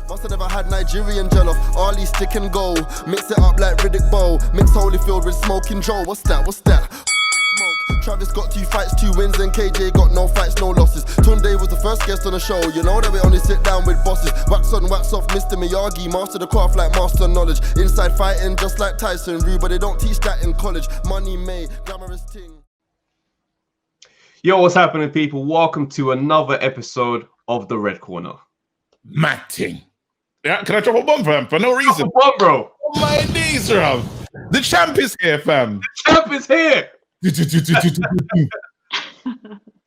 Must have never had Nigerian jollof, Ali stick and go. Mix it up like Riddick Bowl. Mix Holyfield with Smoking Joe. What's that? Smoke. Travis got 2 fights, 2 wins, and KJ got no fights, no losses. Tunde was the first guest on the show. You know that we only sit down with bosses. Wax on, wax off, Mr. Miyagi. Master the craft like master knowledge. Inside fighting just like Tyson Rue, but they don't teach that in college. Money made, glamorous ting. Yo, what's happening, people? Welcome to another episode of The Red Corner. Mad thing. Yeah, can I drop a bomb, fam? For no reason. Drop a bomb, bro. Oh my days, fam. The champ is here, fam. The champ is here.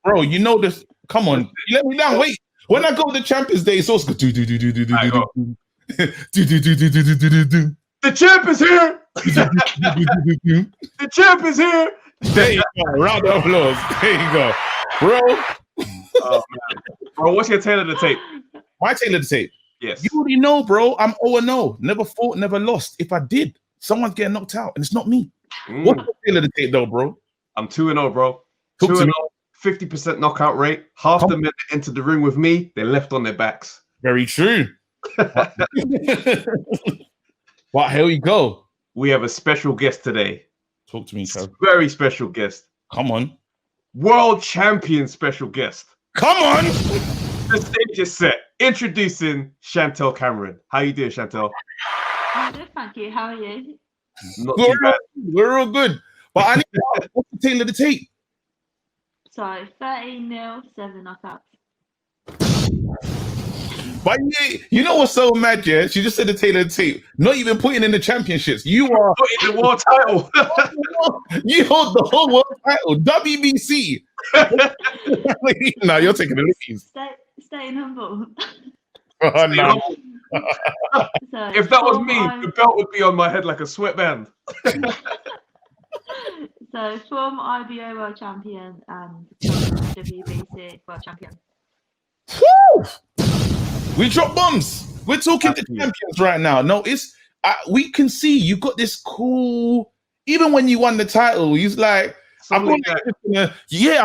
Bro, you know this. Come on. You let me down. Wait. When I go to the Champions Day, it's also The champ is here. The champ is here. There you go. Round of applause. There you go. Bro. Oh, man. Bro, what's your tail of the tape? My tail of the tape? Yes. You already know, bro. I'm 0-0. Never fought, never lost. If I did, someone's getting knocked out, and it's not me. What's the tail of the tape, though, bro? I'm 2-0, bro. 2-0, 50% knockout rate. Half the men that entered the ring with me, they left on their backs. Very true. Well, here we go. We have a special guest today. Talk to me, sir. Very special guest. Come on. World champion special guest. Come on. The stage is set. Introducing Chantelle Cameron. How you doing, Chantelle? I'm good, thank you. How are you? Not too bad. We're all good. But I need to ask, what's the tail of the tape? So 13-0, 7 knockouts. But you know what's so mad, yeah? She just said the tail of the tape. Not even putting in the championships. You are putting the world title. You hold the whole world title. WBC. No, you're taking the lead. Staying humble. Oh, no. So, if that was me, the belt would be on my head like a sweatband. So, former IBO world champion and WBC world champion. Woo! We drop bombs. We're talking to champions right now. No, it's we can see you got this cool. Even when you won the title, he's like, I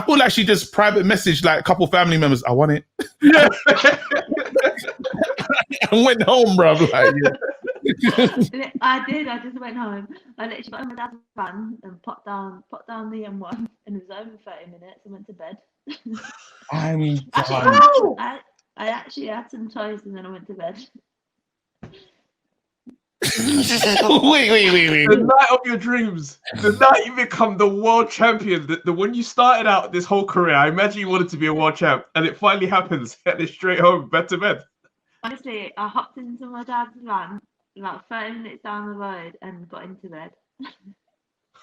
feel like she just private messaged like a couple family members. I won it. Yeah. And went home, bro. Like, yeah. I did. I just went home. I literally got in my dad's van and popped down the M1, and it was over 30 minutes. I went to bed. I'm done. I actually had some toys and then I went to bed. Wait. The night of your dreams. The night you become the world champion. The when you started out this whole career, I imagine you wanted to be a world champ, and it finally happens. And it's straight home, bed to bed. Honestly, I hopped into my dad's van about 30 minutes down the road and got into bed.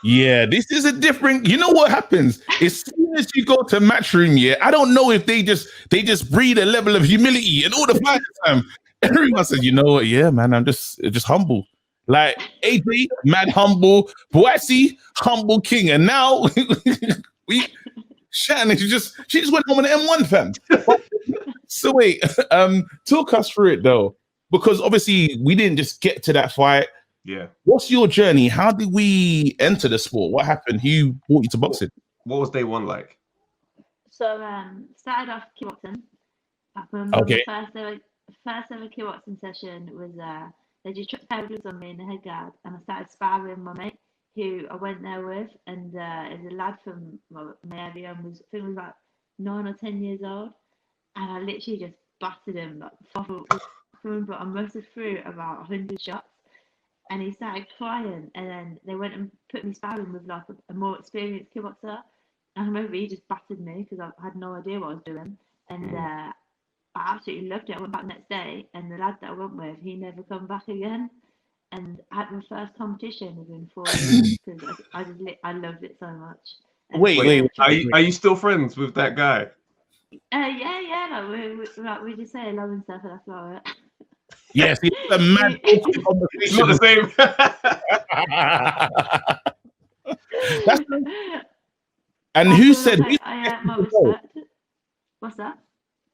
Yeah, this is a different. You know what happens? As soon as you go to Matchroom, yeah, I don't know if they just breed a level of humility and all the time. Everyone says, you know what? Yeah, man, I'm just humble. Like AJ, mad humble, Boissy, humble king, and now Shannon, she just went home on the M1, fam. So wait, talk us through it though, because obviously we didn't just get to that fight. Yeah. What's your journey? How did we enter the sport? What happened? Who brought you to boxing? What was day one like? So started off kickboxing. I remember the first ever kickboxing session was they just chucked tables on me in the head guard, and I started sparring with my mate who I went there with, and it was a lad from my area, and I think was like 9 or 10 years old, and I literally just battered him like but I must have threw about 100 shots. And he started crying, and then they went and put me sparring with like a more experienced kickboxer. And I remember he just battered me because I had no idea what I was doing. And I absolutely loved it. I went back the next day, and the lad that I went with, he never come back again. And I had my first competition within 4 years because I loved it so much. And wait. Are you still friends with that guy? Yeah. Like we just say hello and stuff, and that's about it. Yes, it's a mad conversation. It's not the same. And who said? What's that?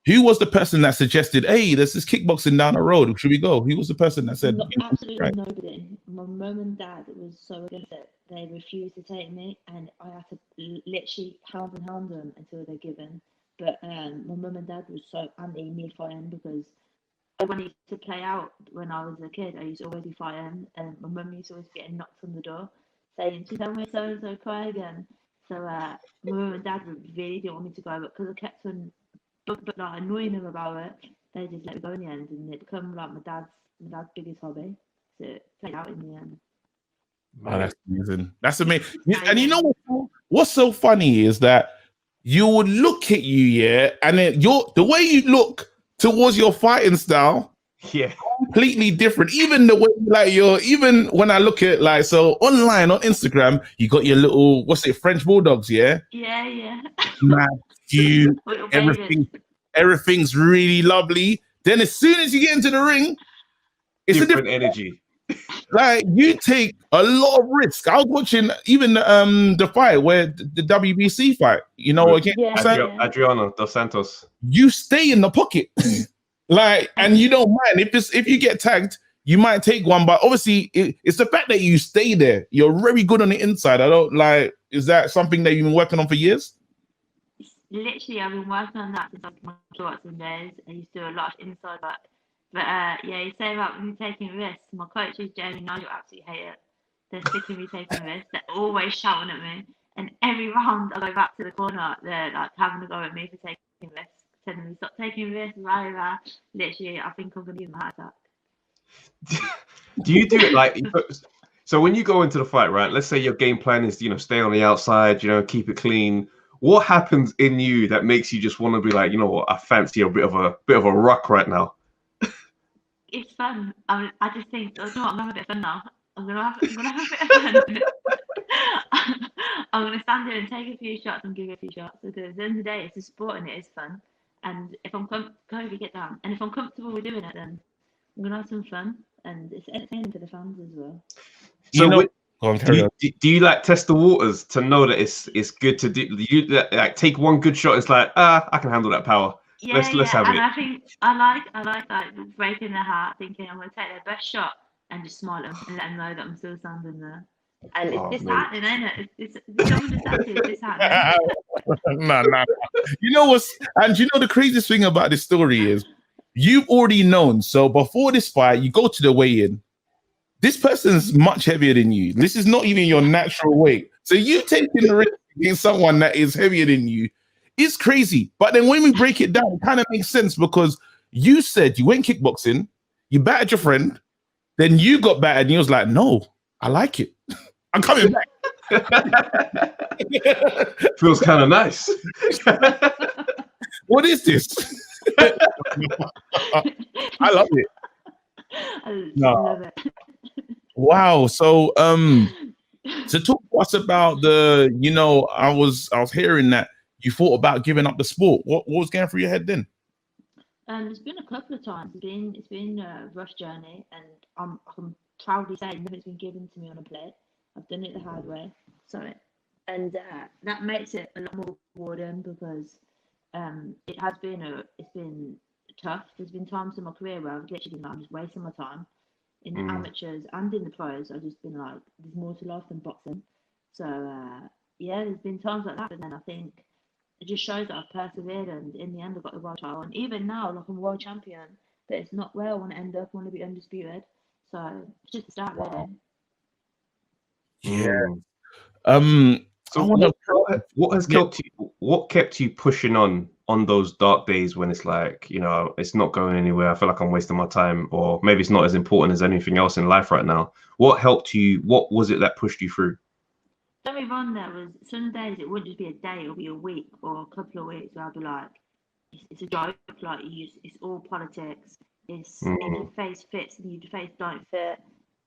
Who was the person that suggested, "Hey, there's this kickboxing down the road. Should we go?" Who was the person that said? Absolutely nobody. My mum and dad was so against it. They refused to take me, and I had to literally hand them until they're given. But my mum and dad was so anti me fighting because when I used to play out when I was a kid, I used to always be fighting, and my mum used to always get knocked on the door saying, "She's tell me so and so cry again." So my mum and dad really didn't want me to go, but because I kept on like annoying them about it, they just let me go in the end, and it became like my dad's biggest hobby. So it played out in the end. Oh, that's amazing. That's amazing. And you know what's so funny is that you would look at you, yeah, and then the way you look towards your fighting style, yeah, completely different. Even the way even when I look at so online on Instagram, you got your little French bulldogs, yeah? Yeah. Mad, cute, everything's really lovely. Then as soon as you get into the ring, it's different energy. Like you take a lot of risk. I was watching even the fight where the WBC fight, against Adriano dos Santos. You stay in the pocket, and you don't mind if you get tagged, you might take one, but obviously it's the fact that you stay there. You're very good on the inside. Is that something that you've been working on for years? Literally, I've been working on that since I was martial arts and days. I used to do a lot of inside back. But you say about me taking risks. My coaches, Jamie and Nigel, absolutely hate it. They're sick of me taking risks. They're always shouting at me. And every round I go back to the corner, they're like having a go at me for taking risks, telling me stop taking risks, rah. Literally, I think I'm gonna give them a heart attack. Do you do it so when you go into the fight, right? Let's say your game plan is stay on the outside, keep it clean. What happens in you that makes you just want to be like, you know what, I fancy a bit of a ruck right now? It's fun. I just think, I'm gonna have a bit of fun now. I'm gonna have a bit of fun. I'm gonna stand here and take a few shots and give a few shots, because at the end of the day, it's a sport and it is fun. And if I'm get down, and if I'm comfortable with doing it, then I'm gonna have some fun, and it's entertaining for the fans as well. So do you test the waters to know that it's good to do? You take one good shot, it's like I can handle that power. Let's have and it. I think I like breaking their heart, thinking I'm going to take their best shot and just smile them and let them know that I'm still standing there. And it's disheartening, ain't it? It's disheartening. No. You know the craziest thing about this story is you've already known. So before this fight, you go to the weigh-in. This person's much heavier than you. This is not even your natural weight. So you taking the risk against someone that is heavier than you. It's crazy. But then when we break it down, it kind of makes sense, because you said you went kickboxing, you battered your friend, then you got battered and you was like, no, I like it. I'm coming back. Feels kind of nice. What is this? I love it. I love it. Wow. So talk to us about I was hearing that you thought about giving up the sport. What was going through your head then? It's been a couple of times. It's been a rough journey, and I can proudly say nothing's been given to me on a plate. I've done it the hard way. And that makes it a lot more rewarding, because it's been tough. There's been times in my career where I've literally been I'm just wasting my time in the amateurs and in the pros. I've just been like, there's more to life than boxing. So there's been times like that, but then I think it just shows that I've persevered, and in the end I got the world title. And even now, I'm world champion, but it's not where I want to end up. I want to be undisputed. So it's just a start, really. Yeah. So what has kept you? What kept you pushing on those dark days when it's like, it's not going anywhere? I feel like I'm wasting my time, or maybe it's not as important as anything else in life right now. What helped you? What was it that pushed you through? Don't be wrong. There was some days it wouldn't just be a day; it'll be a week or a couple of weeks where I'd be like, "It's a joke. It's all politics. It's if your face fits and your face don't fit."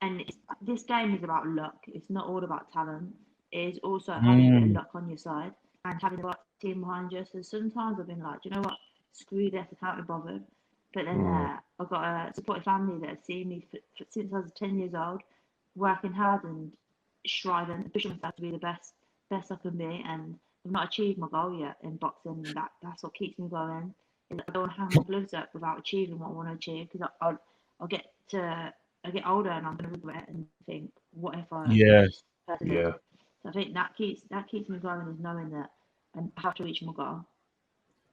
And this game is about luck. It's not all about talent. It is also having a bit of luck on your side and having the right team behind you. So sometimes I've been like, you know what? Screw this. I can't be bothered. But then I've got a supportive family that have seen me since I was 10 years old, working hard and striving, pushing myself to be the best I can be. And I've not achieved my goal yet in boxing. And that's what keeps me going. And I don't want to hang my gloves up without achieving what I want to achieve, because I'll get older and I'm going to regret and think, what if I persevered? So I think that keeps me going, is knowing that I have to reach my goal.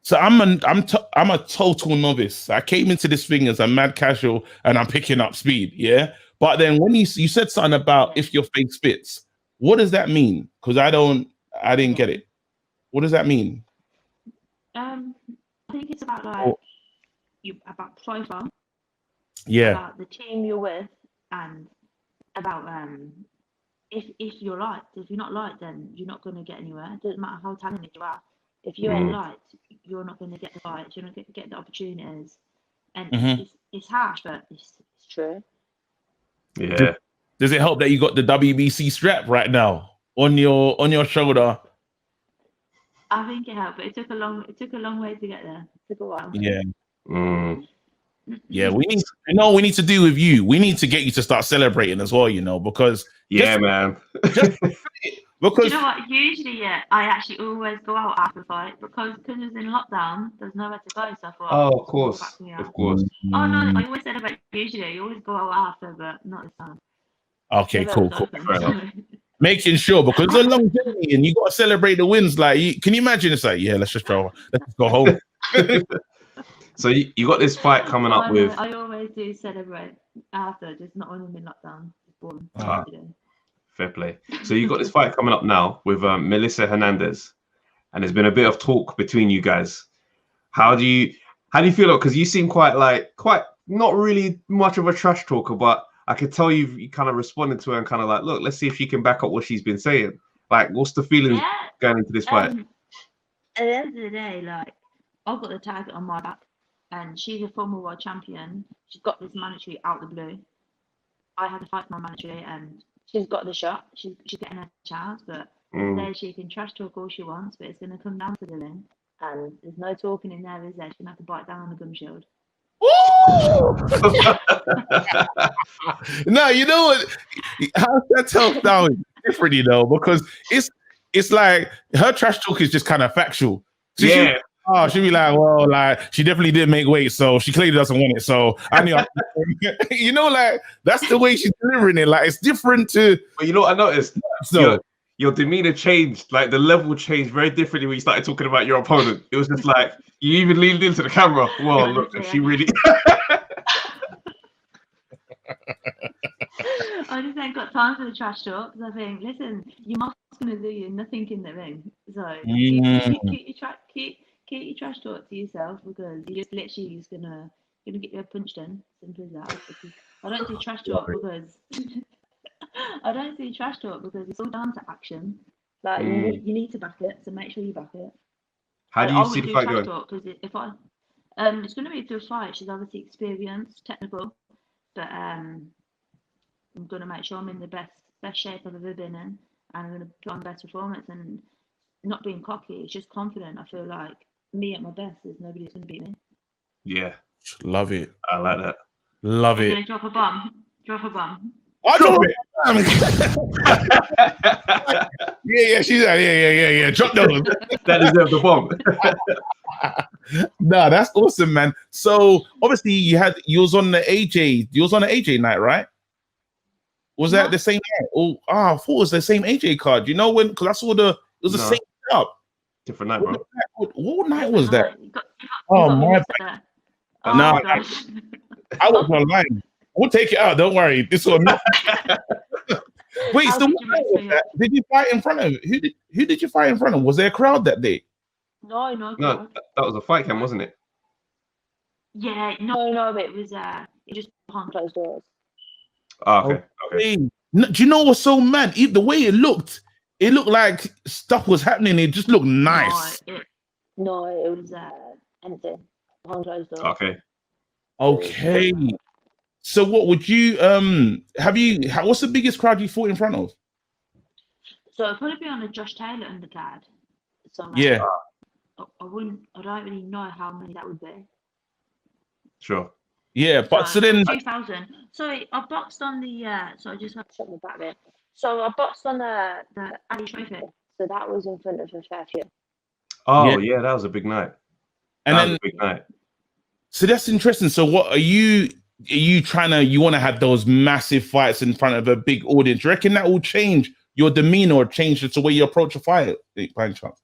So I'm a total novice. I came into this thing as a mad casual, and I'm picking up speed. Yeah, but then when you said something about if your face fits, what does that mean? Because I didn't get it. What does that mean? I think it's about like about profile. Yeah. About the team you're with, and about if you're liked. If you're not liked, then you're not going to get anywhere. It doesn't matter how talented you are. If you ain't liked, you're not going to get the fights. You're not going to get the opportunities. And it's harsh, but it's true. Yeah. Does it help that you got the WBC strap right now on your shoulder? I think it helped, but it took a long way to get there. It took a while. Yeah. Yeah, Mm-hmm. we need to do with you. We need to get you to start celebrating as well, because man. Because you know what? Usually, I actually always go out after the fight because it was in lockdown. There's nowhere to go, so I thought. Oh, of course. Oh no, I always celebrate. Usually, you always go out after, but not this time. Okay, cool. Making sure, because it's a long journey and you got to celebrate the wins. Like, can you imagine? It's like, let's just go home. So you got this fight coming up with. I always do celebrate after, just not when I'm in lockdown. Fair play. So you got this fight coming up now with Melissa Hernandez, and there's been a bit of talk between you guys. How do you feel? Because you seem quite not really much of a trash talker, but I could tell you kind of responded to her and kind of like, look, let's see if she can back up what she's been saying. Like, what's the feeling going into this fight? At the end of the day, like, I've got the target on my back, and she's a former world champion. She's got this mandatory out the blue. I had to fight my mandatory, and she's got the shot. She's getting a chance, but there she can trash talk all she wants, but it's going to come down to the ring, and there's no talking in there, is there? She's going to have to bite down on the gum shield. No, you know what? How's that tough down? Different, because it's like her trash talk is just kind of factual. So she'll be like, well, like she definitely didn't make weight, so she clearly doesn't want it. So I knew, like that's the way she's delivering it. Like it's different to. But you know what I noticed? So your demeanor changed, like the level changed very differently when you started talking about your opponent. It was just like you even leaned into the camera. Well, look, she really. I just ain't got time for the trash talk because I think, listen, your mask's gonna do you nothing in the ring. So keep your trash talk to yourself because you're just literally just gonna get your punched in. Simple as that. I don't do trash talk because it's all down to action. Like you need to back it, so make sure you back it. How do you see the fight going? Because if I, it's going to be a good fight. She's obviously experienced, technical, but I'm going to make sure I'm in the best shape I've ever been in, and I'm going to put on best performance. And not being cocky, it's just confident. I feel like me at my best, there's nobody that's going to beat me. Yeah, love it. I like that. Love it. Drop a bomb. I drop it. Yeah, she's like, yeah. Drop those. That deserves the bomb. No, that's awesome, man. So obviously you was on the AJ night, right? Was that the same night? I thought it was the same AJ card. When? Because I saw it was the same up. Different night, bro. What night was that? My bad. No, I was online. We'll take it out. Don't worry. This one. Wait, so what was that? Did you fight in front of? Who did you fight in front of? Was there a crowd that day? No. That was a fight cam, wasn't it? Yeah, no. It was just behind closed doors. Oh, okay. Do you know what's so mad? The way it looked like stuff was happening. It just looked nice. No, it was empty behind closed doors. Okay. So what would you what's the biggest crowd you fought in front of? So it'd probably be on a Josh Taylor undercard. So yeah. I don't really know how many that would be. Sure. Yeah, but so then 2000. Sorry, I boxed on the so I just have to shut my back there. So I boxed on the Ali Trophy. So that was in front of a fair few. Oh yeah, that was a big night. So that's interesting. So what are you want to have those massive fights in front of a big audience? Do you reckon that will change your demeanor or change the way you approach a fight by any chance?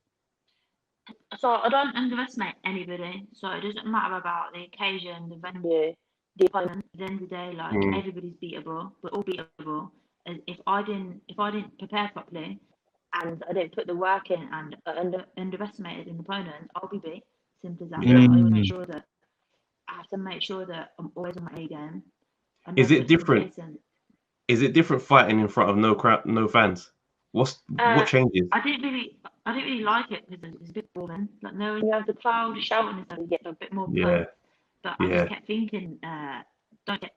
So I don't underestimate anybody. So it doesn't matter about the occasion, the venue, the opponent. At the end of the day, like everybody's beatable. We're all beatable. And if I didn't prepare properly, and I didn't put the work in, and underestimated an opponent, I'll be beat. Simple as that. I have to make sure that I'm always on my A game. Is it different? Is it different fighting in front of no crowd, no fans? What changes? I didn't really like it because it was a bit boring. Like, no, when you have the crowd shouting and stuff, you get a bit more fun. But I just kept thinking, don't get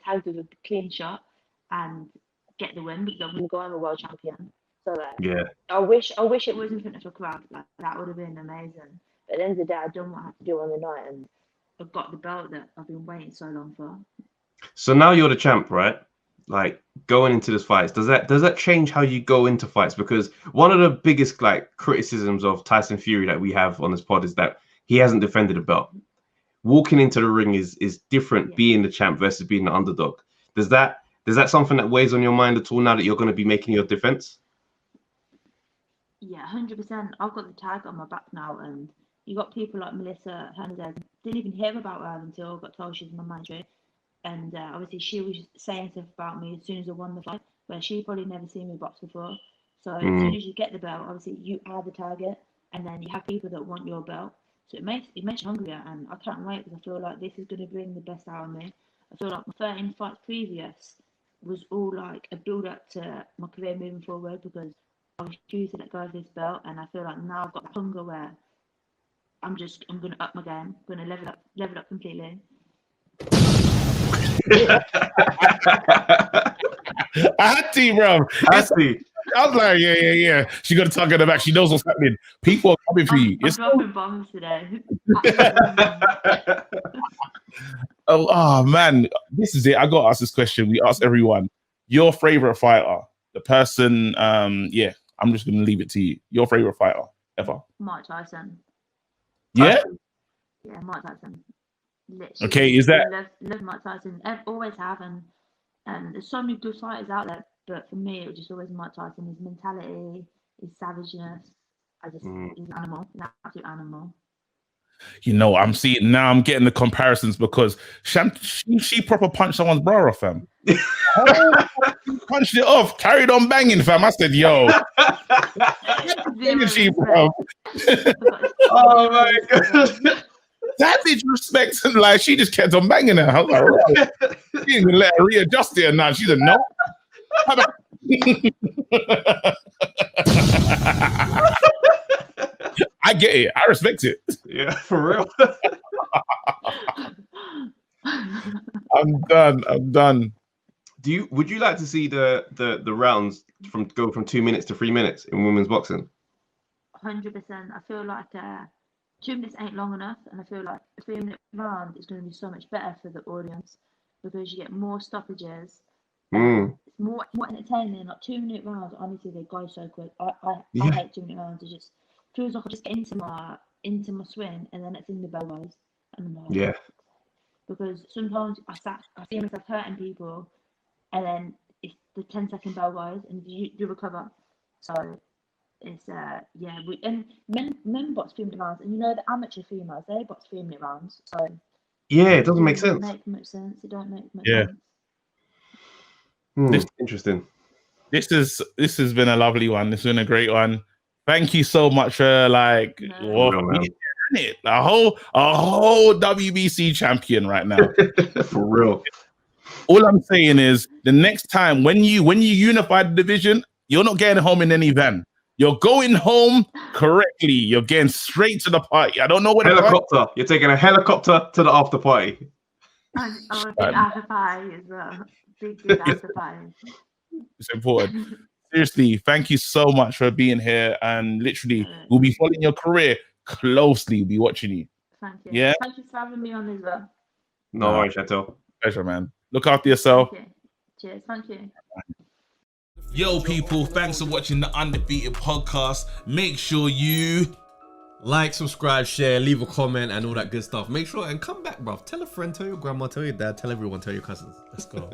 tagged with a clean shot and get the win, because I'm gonna go, I'm a world champion. So I wish it was in front of a crowd. Like, that would have been amazing. But at the end of the day, I done what I had to do on the night, and I've got the belt that I've been waiting so long for. So now you're the champ, right? Like, going into this fights, does that change how you go into fights? Because one of the biggest like criticisms of Tyson Fury that we have on this pod is that he hasn't defended a belt. Walking into the ring is different, being the champ versus being the underdog. Is that something that weighs on your mind at all now that you're going to be making your defense? Yeah, 100%. I've got the tag on my back now, and you got people like Melissa Hernandez. Didn't even hear about her until I got told she's my manager. And obviously she was saying stuff about me as soon as I won the fight, where she probably never seen me box before. So as soon as you get the belt, obviously you are the target, and then you have people that want your belt. So it makes you hungrier, and I can't wait, because I feel like this is going to bring the best out of me. I feel like my 13 fights previous was all like a build up to my career moving forward, because I refuse to let go of this belt, and I feel like now I've got that hunger where I'm going to up my game, I'm going to level up completely. I had to, bro. I was like, yeah. She got to talk in the back. She knows what's happening. People are coming for you. I'm dropping bombs today. Oh man, this is it. I got to ask this question. We ask everyone. Your favorite fighter, the person. I'm just going to leave it to you. Your favorite fighter ever? Mike Tyson. Yeah. Yeah, Mike Tyson. Literally. Okay, is that love Mike Tyson? Always have, and there's so many good fighters out there, but for me it was just always Mike Tyson. His mentality, his savageness. He's an animal, an absolute animal. You know, I'm seeing now. I'm getting the comparisons because she proper punched someone's bra off, fam. Punched it off, carried on banging, fam. I said, "Yo, she, bro." Oh my god. Savage respect, and like she just kept on banging her. I was like, right. She didn't even let her readjust it, and now she's a no. I get it. I respect it. Yeah, for real. I'm done. Would you like to see the rounds go from 2 minutes to 3 minutes in women's boxing? 100%. I feel like 2 minutes ain't long enough, and I feel like a 3-minute round is going to be so much better for the audience, because you get more stoppages. It's more entertaining. Like 2-minute rounds, honestly, they go so quick. I hate 2-minute rounds. It just feels like I just get into my swing, and then it's in the bell goes, and I'm like, because sometimes I see myself hurting people, and then it's the 10-second bell goes, and you recover. So it's men box 3-minute rounds, and you know the amateur females, they box 3-minute rounds. So it doesn't make sense. It don't make much sense. This is interesting. This has been a lovely one. This has been a great one. Thank you so much for a whole WBC champion right now. For real. All I'm saying is the next time when you unify the division, you're not getting home in any van. You're going home correctly. You're getting straight to the party. I don't know what helicopter. You're taking a helicopter to the after party. I want a big after party as well. Big after party. It's important. Seriously, thank you so much for being here, and literally, we'll be following your career closely. We'll be watching you. Thank you. Yeah. Thank you for having me on as well. No worries, Chantelle. Pleasure, man. Look after yourself. Thank you. Cheers. Thank you. Yo, people, thanks for watching the Undefeated Podcast. Make sure you like, subscribe, share, leave a comment, and all that good stuff. Make sure and come back, bruv. Tell a friend, tell your grandma, tell your dad, tell everyone, tell your cousins. Let's go.